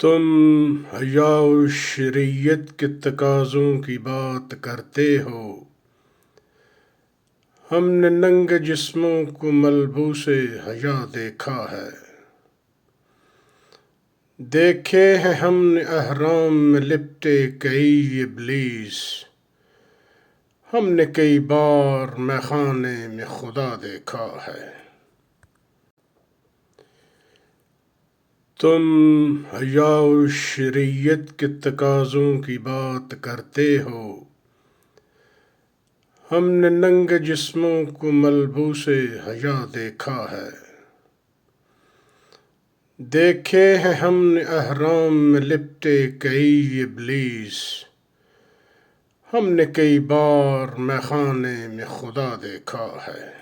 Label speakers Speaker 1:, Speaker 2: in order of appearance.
Speaker 1: तुम हयाओ शरीयत के तकाज़ों की बात करते हो। हमने नंगे जिस्मों को मलबूसे हया देखा है। देखे हैं हमने अहराम में लिपटे कई इब्लीस। हमने कई बार मैखाने में खुदा देखा है। तुम हयाओ शरीयत के तकाज़ों की बात करते हो। हमने नंगे जिस्मों को मलबूसे हया देखा है। देखे हैं हमने अहराम में लिपटे कई इब्लीस। हमने कई बार मैखाने में खुदा देखा है।